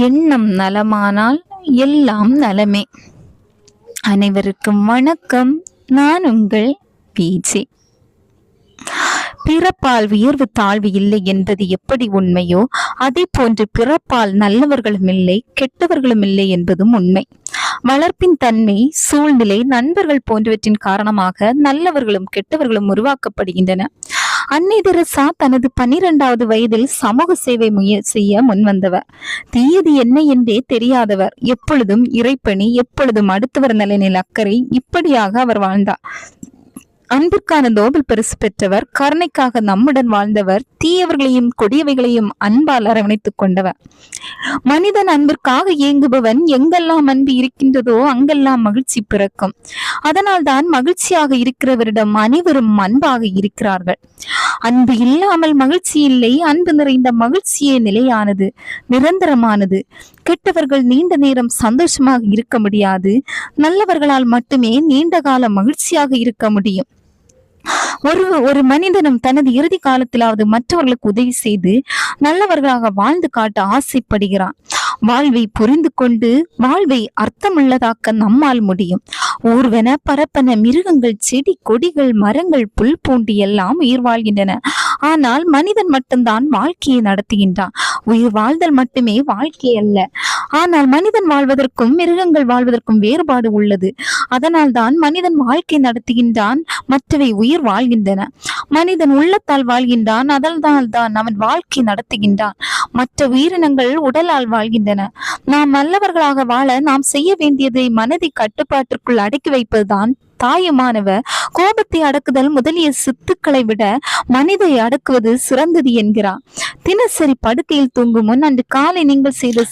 எண்ணம் நலமானால் எல்லாம் நலமே. அனைவருக்கும் வணக்கம். நான் உங்கள் பிஜே. பிறப்பால் உயர்வு தாழ்வு இல்லை என்பது எப்படி உண்மையோ அதே போன்று பிறப்பால் நல்லவர்களும் இல்லை கெட்டவர்களும் இல்லை என்பதும் உண்மை. வளர்ப்பின் தன்மை, சூழ்நிலை, நண்பர்கள் போன்றவற்றின் காரணமாக நல்லவர்களும் கெட்டவர்களும் உருவாக்கப்படுகின்றன. அன்னை தெரசா தனது 12வது வயதில் சமூக சேவை செய்ய முன்வந்தவர். தீயது என்ன என்றே தெரியாதவர், எப்பொழுதும் இறைப்பணி, எப்பொழுதும் அடுத்தவர் நலனில் அக்கறை, இப்படியாக அவர் வாழ்ந்தார். அன்பிற்கான நோபல் பரிசு பெற்றவர், கருணைக்காக நம்முடன் வாழ்ந்தவர், தீயவர்களையும் கொடியவைகளையும் அன்பால் அரவணைத்துக் கொண்டவர். மனிதன் அன்பிற்காக இயங்குபவன். எங்கெல்லாம் அன்பு இருக்கின்றதோ அங்கெல்லாம் மகிழ்ச்சி பிறக்கும். அதனால் தான் மகிழ்ச்சியாக இருக்கிறவரிடம் அனைவரும் அன்பாக இருக்கிறார்கள். அன்பு இல்லாமல் மகிழ்ச்சி இல்லை. அன்பு நிறைந்த மகிழ்ச்சியே நிலையானது, நிரந்தரமானது. கெட்டவர்கள் நீண்ட நேரம் சந்தோஷமாக இருக்க முடியாது. நல்லவர்களால் மட்டுமே நீண்ட கால மகிழ்ச்சியாக இருக்க முடியும். ஒரு மனிதனும் தனது இறுதி காலத்திலாவது மற்றவர்களுக்கு உதவி செய்து நல்லவர்களாக வாழ்ந்து காட்ட ஆசைப்படுகிறான். வாழ்வை புரிந்து கொண்டு வாழ்வை அர்த்தமுள்ளதாக்க நம்மால் முடியும். ஊர்வன பரப்பன மிருகங்கள், செடி கொடிகள், மரங்கள், புல் பூண்டி எல்லாம் உயிர் வாழ்கின்றன. ஆனால் மனிதன் மட்டும்தான் வாழ்க்கையை நடத்துகின்றான். உயிர் வாழ்தல் மட்டுமே வாழ்க்கை அல்ல. ஆனால் மனிதன் வாழ்வதற்கும் மிருகங்கள் வாழ்வதற்கும் வேறுபாடு உள்ளது. அதனால் தான் மனிதன் வாழ்க்கை நடத்துகின்றான், மற்றவை உயிர் வாழ்கின்றன. மனிதன் உள்ளத்தால் வாழ்கின்றான், அதனால் தான் அவன் வாழ்க்கை நடத்துகின்றான். மற்ற உயிரினங்கள் உடலால் வாழ்கின்றன. நாம் நல்லவர்களாக வாழ நாம் செய்ய வேண்டியதை மனதை கட்டுப்பாட்டிற்குள் அடக்கி வைப்பதுதான் தாயுமானவர். கோபத்தை அடக்குதல் முதலிய சித்துக்களை விட மனிதை அடக்குவது சிறந்தது என்கிறார். தினசரி படுக்கையில் தூங்கும் முன் அன்று காலை நீங்கள் செய்த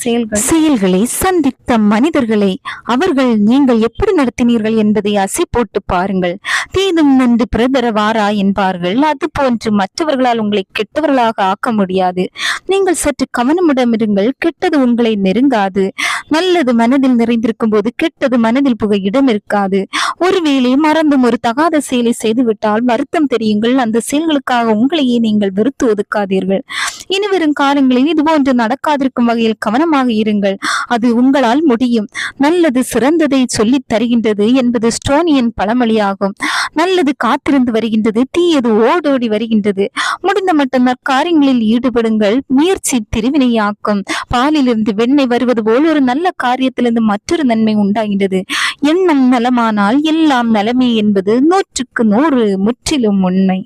செயல்களை சந்தித்த மனிதர்களை அவர்கள் நீங்கள் எப்படி நடத்தினீர்கள் என்பதை அசை போட்டு பாருங்கள். தீதும் நன்று பிரதரவாரா என்பார்கள். அது போன்று மற்றவர்களால் உங்களை கெட்டவர்களாக ஆக்க முடியாது. நீங்கள் சற்று கவனமுடன் இருங்கள். கெட்டது உங்களை நெருங்காது. நல்லது மனதில் நிறைந்திருக்கும் போது கெட்டது மனதில் புக இடம் இருக்காது. ஒருவேளை மறந்தும் ஒரு தகாத செயலை செய்துவிட்டால் வருத்தம் தெரியுங்கள். அந்த செயல்களுக்காக உங்களையே நீங்கள் வெறுத்து ஒதுக்காதீர்கள். இனி வரும் காலங்களில் இது போன்று நடக்காதிருக்கும் வகையில் கவனமாக இருங்கள். அது உங்களால் முடியும். நல்லது சிறந்ததை சொல்லித் தருகின்றது என்பது ஸ்டோனியன் பழமொழியாகும். நல்லது காத்திருந்து வருகின்றது, தீயது ஓடோடி வருகின்றது. முடிந்த மட்டும் நற்காரியங்களில் ஈடுபடுங்கள். முயற்சி திருவினையாக்கும். பாலிலிருந்து வெண்ணெய் வருவது போல் ஒரு நல்ல காரியத்திலிருந்து மற்றொரு நன்மை உண்டாகின்றது. எண்ணம் நலமானால் எல்லாம் நலமே என்பது 100க்கு 100 முற்றிலும் உண்மை.